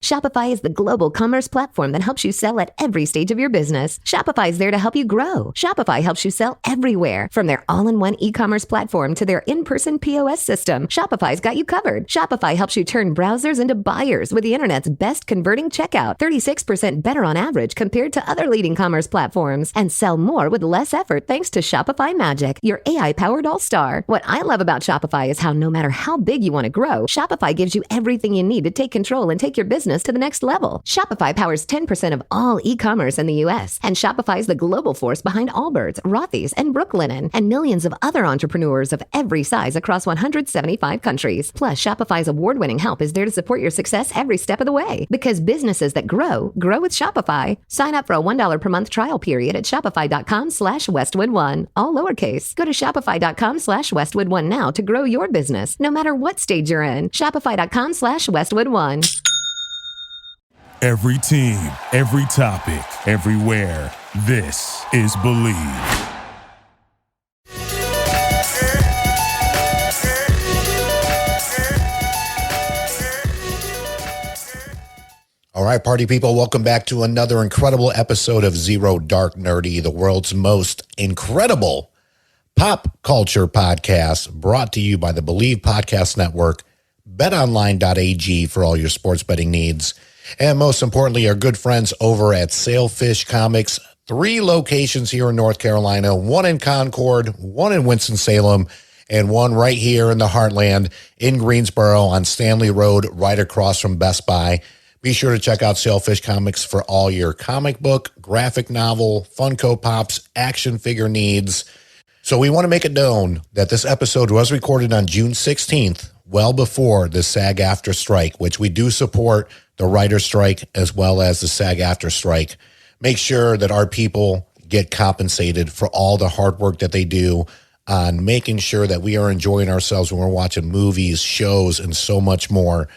Shopify is the global commerce platform that helps you sell at every stage of your business. Shopify is there to help you grow. Shopify helps you sell everywhere, from their all-in-one e-commerce platform to their in-person POS system. Shopify's got you covered. Shopify helps you turn browsers into buyers with the internet's best converting checkout, 36% better on average compared to other leading commerce platforms, and sell more with less effort thanks to Shopify Magic, your AI-powered all-star. What I love about Shopify is how no matter how big you want to grow, Shopify gives you everything you need to take control and take your business to the next level. Shopify powers 10% of all e-commerce in the U.S., and Shopify is the global force behind Allbirds, Rothy's, and Brooklinen, and millions of other entrepreneurs of every size across 175 countries. Plus, Shopify's award-winning help is there to support your success every step of the way. Because businesses that grow with Shopify. Sign up for a $1 per month trial period at shopify.com/Westwood1, all lowercase. Go to shopify.com/Westwood1 now to grow your business, no matter what stage you're in. Shopify.com/Westwood1. Every team, every topic, everywhere. This is Believe. All right, party people, welcome back to another incredible episode of Zero Dark Nerdy, the world's most incredible pop culture podcast, brought to you by the Believe Podcast Network, betonline.ag for all your sports betting needs, and most importantly, our good friends over at Sailfish Comics, 3 locations here in North Carolina, 1 in Concord, 1 in Winston-Salem, and 1 right here in the heartland in Greensboro on Stanley Road, right across from Best Buy. Be sure to check out Sailfish Comics for all your comic book, graphic novel, Funko Pops, action figure needs. So we want to make it known that this episode was recorded on June 16th, well before the SAG-AFTRA strike, which we do support the writer's strike as well as the SAG-AFTRA strike. Make sure that our people get compensated for all the hard work that they do on making sure that we are enjoying ourselves when we're watching movies, shows, and so much more.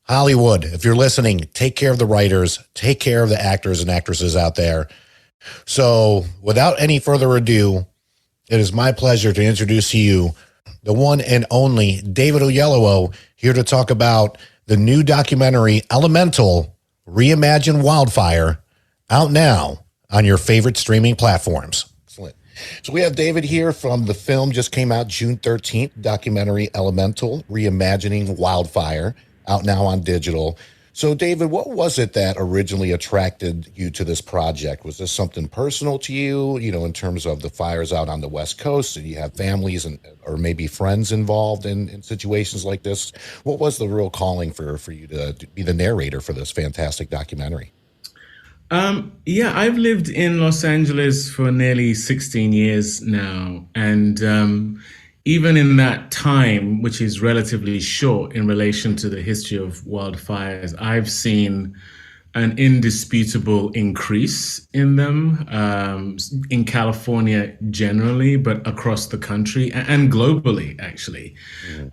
Hollywood, if you're listening, take care of the writers, take care of the actors and actresses out there. So without any further ado, it is my pleasure to introduce to you the one and only David Oyelowo, here to talk about the new documentary Elemental, Reimagine Wildfire, out now on your favorite streaming platforms. Excellent. So we have David here from the film just came out June 13th, documentary Elemental, Reimagining Wildfire, out now on digital. So David, what was it that originally attracted you to this project? Was this something personal to you, in terms of the fires out on the West Coast? Did you have families or maybe friends involved in situations like this? What was the real calling for you to be the narrator for this fantastic documentary? I've lived in Los Angeles for nearly 16 years now. And even in that time, which is relatively short in relation to the history of wildfires, I've seen an indisputable increase in them, in California generally, but across the country and globally, actually.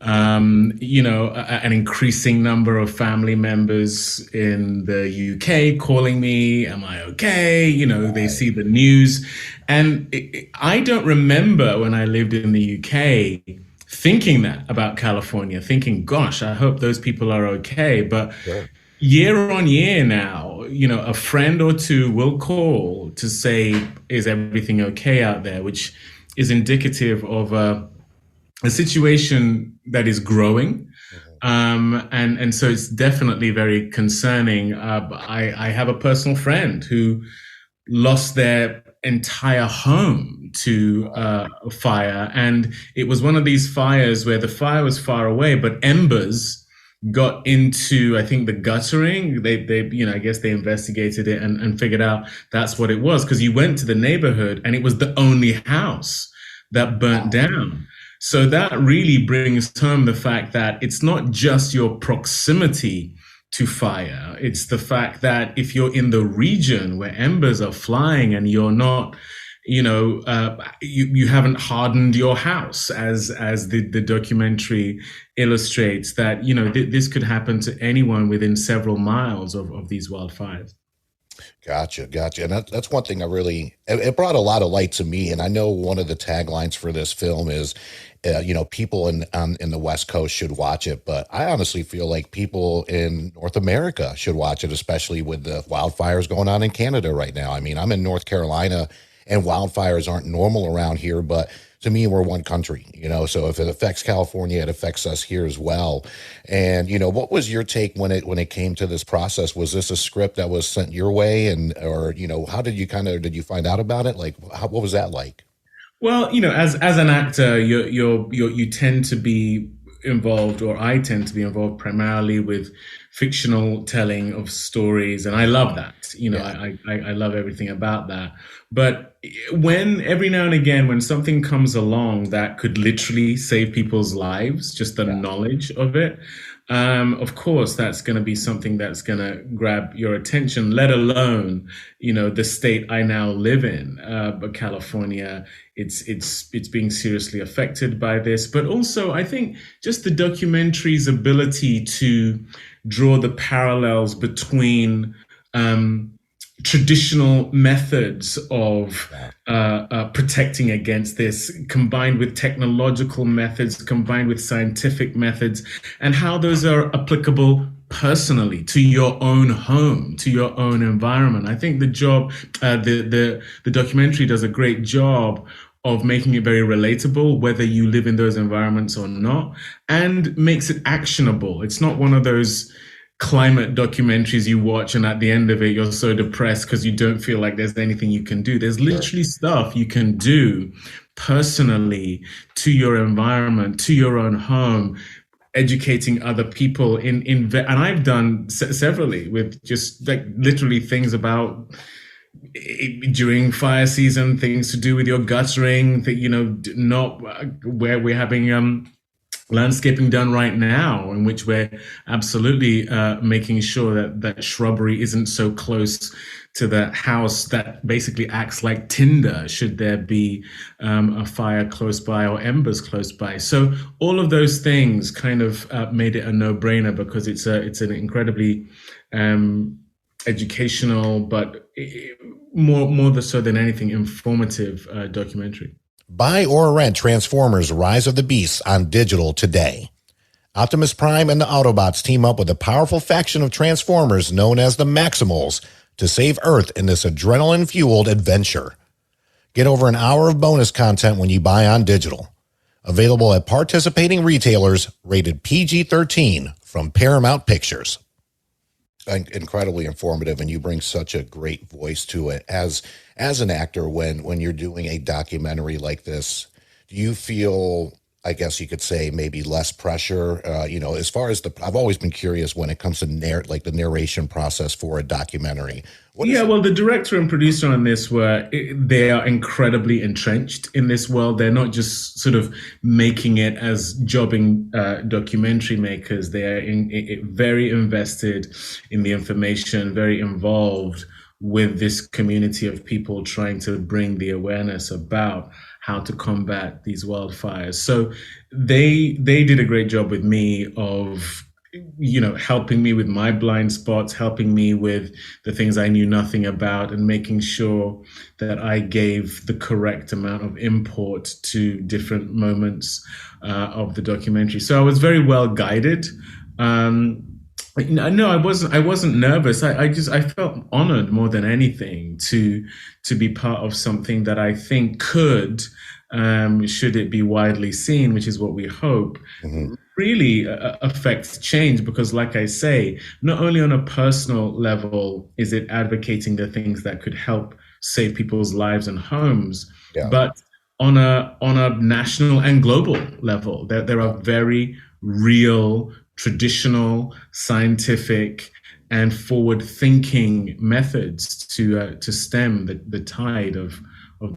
An increasing number of family members in the UK calling me, am I okay? They see the news. And I don't remember when I lived in the UK thinking that about California, thinking, gosh, I hope those people are okay. But sure. Year on year now, a friend or two will call to say, is everything okay out there? Which is indicative of a situation that is growing. And so it's definitely very concerning. I have a personal friend who lost their entire home to a fire. And it was one of these fires where the fire was far away, but embers got into, I think, the guttering. I guess they investigated it and figured out that's what it was, because you went to the neighborhood and it was the only house that burnt down. So that really brings home the fact that it's not just your proximity to fire. It's the fact that if you're in the region where embers are flying and you're not, you haven't hardened your house, as the documentary illustrates, that, this could happen to anyone within several miles of these wildfires. Gotcha. And that's one thing it brought a lot of light to me. And I know one of the taglines for this film is, people in the West Coast should watch it. But I honestly feel like people in North America should watch it, especially with the wildfires going on in Canada right now. I mean, I'm in North Carolina and wildfires aren't normal around here, but to me, we're one country, so if it affects California, it affects us here as well. And, what was your take when it came to this process? Was this a script that was sent your way or how did you find out about it? Like, what was that like? Well, as an actor, you tend to be involved, or I tend to be involved primarily with fictional telling of stories, and I love that. I love everything about that. But when every now and again, when something comes along that could literally save people's lives, just the knowledge of it, of course, that's going to be something that's going to grab your attention, let alone, the state I now live in, but California, it's being seriously affected by this. But also, I think just the documentary's ability to draw the parallels between traditional methods of protecting against this, combined with technological methods, combined with scientific methods, and how those are applicable personally to your own home, to your own environment. I think the documentary does a great job of making it very relatable, whether you live in those environments or not, and makes it actionable. It's not one of those climate documentaries you watch and at the end of it you're so depressed because you don't feel like there's anything you can do. There's literally stuff you can do personally to your environment, to your own home, educating other people and I've done severally with just like literally things about during fire season, things to do with your guttering, that not where we're having landscaping done right now, in which we're absolutely making sure that shrubbery isn't so close to the house that basically acts like tinder should there be a fire close by or embers close by. So all of those things kind of made it a no-brainer, because it's an incredibly educational, but more so than anything, informative documentary. Buy or rent Transformers Rise of the Beasts on digital today. Optimus Prime and the Autobots team up with a powerful faction of Transformers known as the Maximals to save Earth in this adrenaline-fueled adventure. Get over an hour of bonus content when you buy on digital. Available at participating retailers, rated PG-13 from Paramount Pictures. Incredibly informative, and you bring such a great voice to it as an actor. When you're doing a documentary like this, do you feel, I guess you could say, maybe less pressure? As far as I've always been curious when it comes to the narration process for a documentary. Well, the director and producer on this they are incredibly entrenched in this world. They're not just sort of making it as jobbing documentary makers. They are very invested in the information, very involved with this community of people trying to bring the awareness about how to combat these wildfires. So they did a great job with me of helping me with my blind spots, helping me with the things I knew nothing about, and making sure that I gave the correct amount of import to different moments of the documentary. So I was very well guided. No, I wasn't nervous. I felt honored more than anything to be part of something that I think could, should it be widely seen, which is what we hope, really affects change. Because like I say, not only on a personal level is it advocating the things that could help save people's lives and homes, but on a national and global level, there are very real, traditional, scientific, and forward-thinking methods to stem the tide of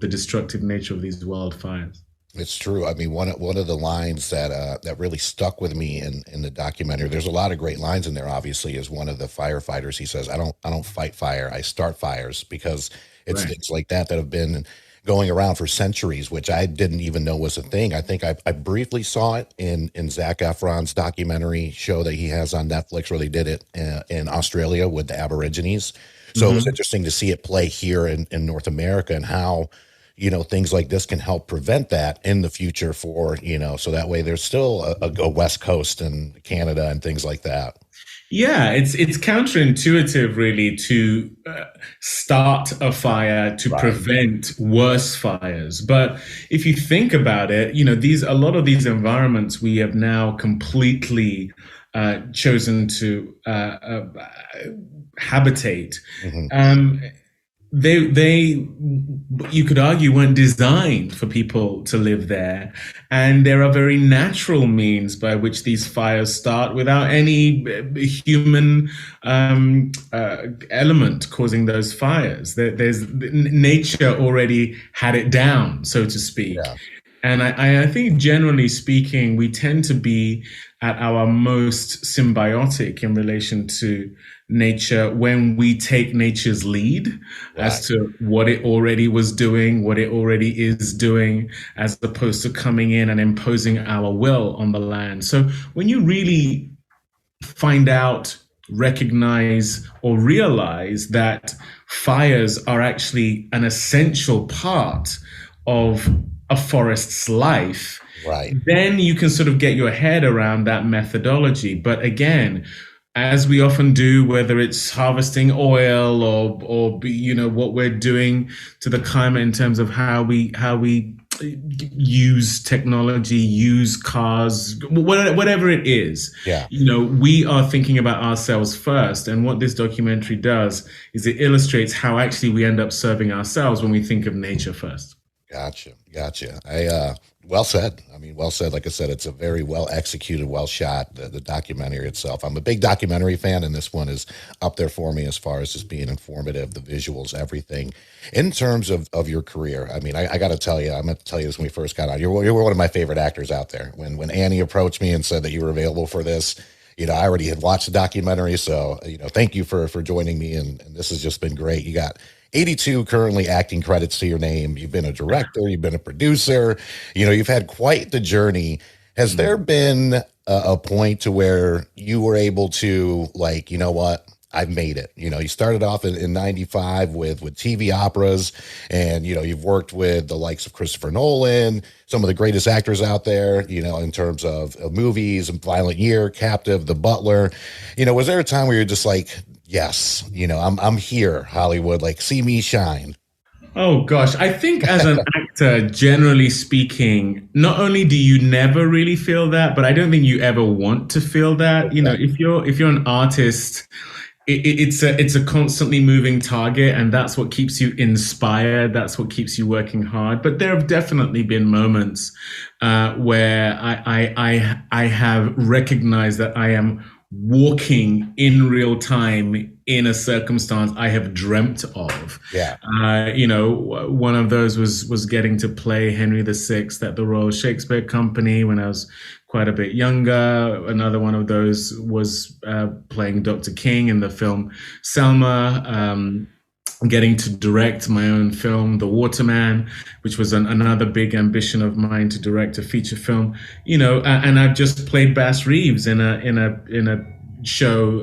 the destructive nature of these wildfires. It's true. I mean, one of the lines that really stuck with me in the documentary, there's a lot of great lines in there, obviously, is one of the firefighters. He says, I don't fight fire, I start fires, because it's things like that have been going around for centuries, which I didn't even know was a thing. I think I briefly saw it in Zac Efron's documentary show that he has on Netflix, where they did it in Australia with the Aborigines. So it was interesting to see it play here in North America, and how, things like this can help prevent that in the future for, so that way there's still a West Coast and Canada and things like that. Yeah, it's counterintuitive, really, to start a fire to prevent worse fires. But if you think about it, a lot of these environments we have now completely chosen to habitate. They you could argue weren't designed for people to live there, and there are very natural means by which these fires start without any human element causing those fires. There's nature already had it down, so to speak. Yeah. And I think, generally speaking, we tend to be at our most symbiotic in relation to nature when we take nature's lead as to what it already was doing, what it already is doing, as opposed to coming in and imposing our will on the land. So when you really find out, recognize, or realize that fires are actually an essential part of a forest's life, then you can sort of get your head around that methodology. But again, as we often do, whether it's harvesting oil or what we're doing to the climate in terms of how we use technology, use cars, whatever it is, we are thinking about ourselves first. And what this documentary does is it illustrates how actually we end up serving ourselves when we think of nature first. Gotcha. Well said. Well said. Like I said, it's a very well executed, well shot, the documentary itself. I'm a big documentary fan, and this one is up there for me as far as just being informative, the visuals, everything. In terms of your career, I got to tell you, I'm going to tell you this when we first got on. You're one of my favorite actors out there. When Annie approached me and said that you were available for this, I already had watched the documentary. So, thank you for joining me. And this has just been great. You got 82 currently acting credits to your name. You've been a director, you've been a producer, you've had quite the journey. Has there been a point to where you were able to, like, what? I've made it. You started off in 95 with TV operas, and, you've worked with the likes of Christopher Nolan, some of the greatest actors out there, in terms of movies, Violent Year, Captive, The Butler. Was there a time where you're just like, yes, I'm here, Hollywood, like, see me shine? Oh, gosh. I think as an actor, generally speaking, not only do you never really feel that, but I don't think you ever want to feel that. If you're an artist, it's a constantly moving target, and that's what keeps you inspired. That's what keeps you working hard. But there have definitely been moments where I have recognized that I am walking in real time in a circumstance I have dreamt of. One of those was getting to play Henry VI at the Royal Shakespeare Company when I was quite a bit younger. Another one of those was playing Dr. King in the film Selma. Getting to direct my own film, The Waterman, which was another big ambition of mine, to direct a feature film. And I've just played Bass Reeves in a show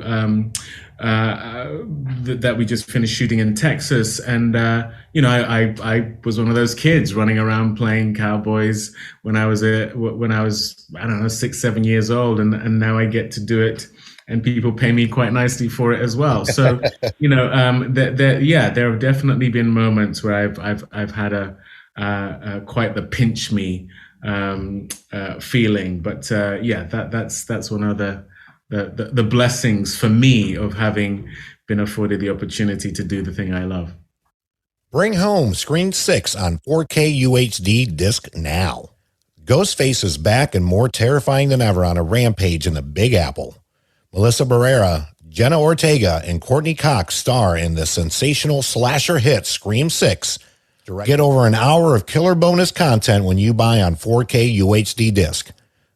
that we just finished shooting in Texas. And I was one of those kids running around playing cowboys when I was I don't know, 6-7 years old, and now I get to do it. And people pay me quite nicely for it as well. So, there have definitely been moments where I've had a quite the pinch me feeling. But that's one of the blessings for me of having been afforded the opportunity to do the thing I love. Bring home Scream 6 on 4K UHD disc now. Ghostface is back and more terrifying than ever on a rampage in the Big Apple. Melissa Barrera, Jenna Ortega, and Courtney Cox star in the sensational slasher hit Scream 6. Get over an hour of killer bonus content when you buy on 4K UHD disc.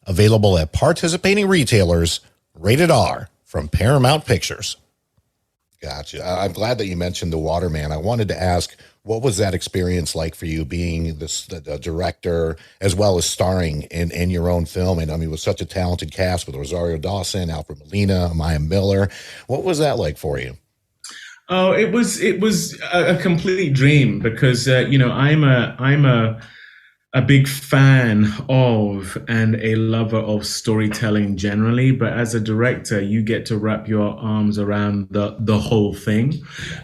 Available at participating retailers. Rated R from Paramount Pictures. Gotcha. I'm glad that you mentioned The Waterman. I wanted to ask, what was that experience like for you being the director as well as starring in your own film? And I mean, with such a talented cast with Rosario Dawson, Alfred Molina, Maya Miller. What was that like for you? Oh, it was a complete dream because I'm a big fan of and a lover of storytelling generally, but as a director, you get to wrap your arms around the whole thing.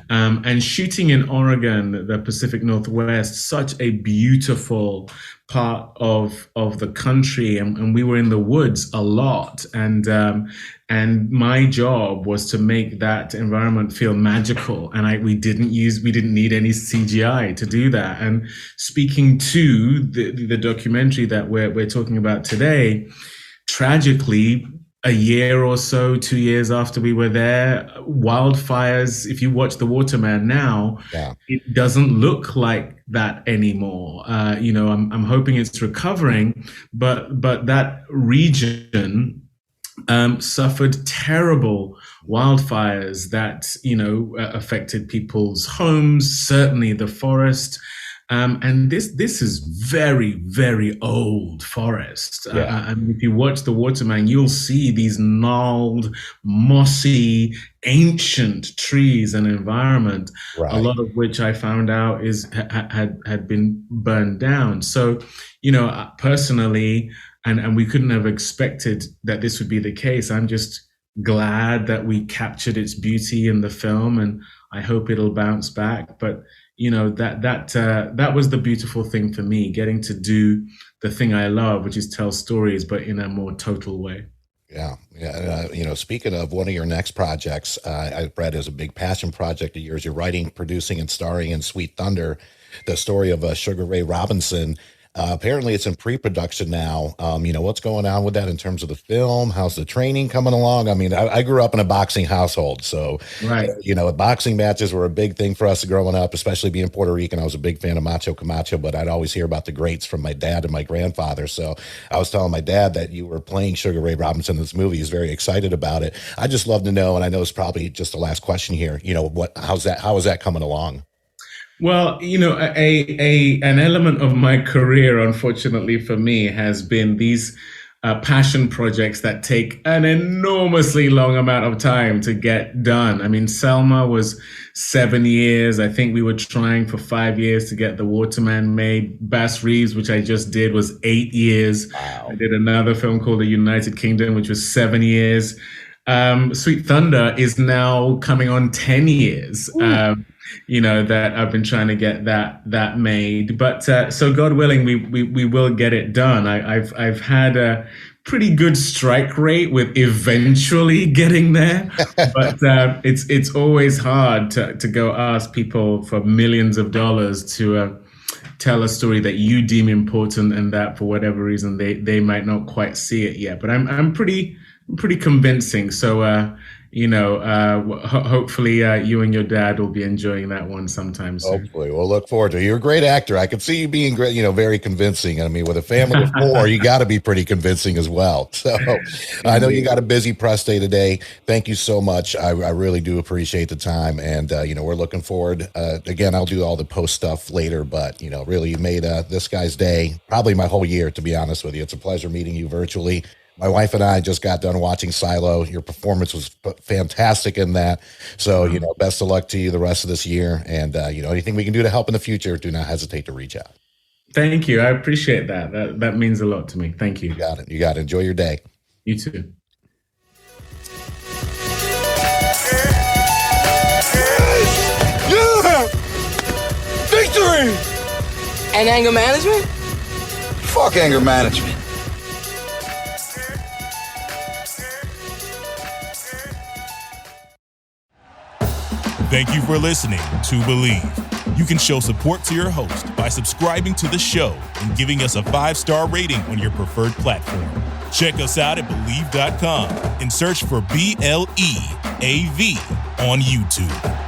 And shooting in Oregon, the Pacific Northwest, such a beautiful part of the country, and we were in the woods a lot, and my job was to make that environment feel magical, and we didn't need any CGI to do that. And speaking to the documentary that we're talking about today, tragically, a year or so, 2 years after we were there, wildfires, if you watch The Waterman now, It doesn't look like that anymore. I'm hoping it's recovering, but that region suffered terrible wildfires that, affected people's homes, certainly the forest. And this is very, very old forest. And if you watch The Waterman, you'll see these gnarled, mossy, ancient trees and environment, a lot of which I found out had been burned down. So, personally, and we couldn't have expected that this would be the case. I'm just glad that we captured its beauty in the film, and I hope it'll bounce back. But that was the beautiful thing for me, getting to do the thing I love, which is tell stories, but in a more total way. Yeah. Speaking of one of your next projects, I read as a big passion project of yours, you're writing, producing, and starring in Sweet Thunder, the story of Sugar Ray Robinson. Apparently it's in pre-production now. What's going on with that in terms of the film? How's the training coming along? I mean, I grew up in a boxing household, so, boxing matches were a big thing for us growing up, especially being Puerto Rican. I was a big fan of Macho Camacho, but I'd always hear about the greats from my dad and my grandfather. So I was telling my dad that you were playing Sugar Ray Robinson in this movie. He's very excited about it. I just love to know, and I know it's probably just the last question here, how is that coming along? Well, an element of my career, unfortunately for me, has been these passion projects that take an enormously long amount of time to get done. I mean, Selma was 7 years. I think we were trying for 5 years to get The Waterman made. Bass Reeves, which I just did, was 8 years. Wow. I did another film called The United Kingdom, which was 7 years. Sweet Thunder is now coming on 10 years. That I've been trying to get that made, but so God willing, we will get it done. I've had a pretty good strike rate with eventually getting there, but it's always hard to go ask people for millions of dollars to tell a story that you deem important and that for whatever reason they might not quite see it yet. But I'm pretty convincing. So. Hopefully you and your dad will be enjoying that one sometime soon. Hopefully. We'll look forward to it. You're a great actor. I can see you being great, very convincing. I mean, with a family of four, you got to be pretty convincing as well. So I know you got a busy press day today. Thank you so much. I really do appreciate the time. And, we're looking forward. Again, I'll do all the post stuff later, but, really you made this guy's day, probably my whole year, to be honest with you. It's a pleasure meeting you virtually. My wife and I just got done watching Silo. Your performance was fantastic in that. So, best of luck to you the rest of this year. And, anything we can do to help in the future, do not hesitate to reach out. Thank you. I appreciate that. That means a lot to me. Thank you. You got it. Enjoy your day. You too. Yeah! Victory! And anger management? Fuck anger management. Thank you for listening to Believe. You can show support to your host by subscribing to the show and giving us a 5-star rating on your preferred platform. Check us out at Believe.com and search for BLEAV on YouTube.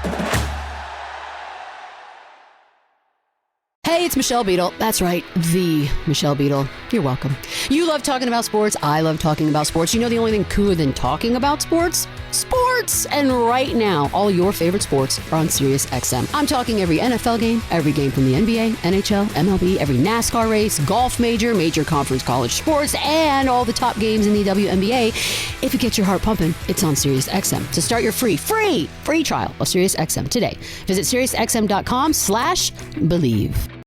Hey, Hey, it's Michelle Beadle. That's right, the Michelle Beadle. You're welcome. You love talking about sports. I love talking about sports. You know the only thing cooler than talking about sports? Sports! And right now, all your favorite sports are on Sirius XM. I'm talking every NFL game, every game from the NBA, NHL, MLB, every NASCAR race, golf major conference college sports, and all the top games in the WNBA. If it gets your heart pumping, it's on Sirius XM. To start your free trial of Sirius XM today, visit SiriusXM.com/believe.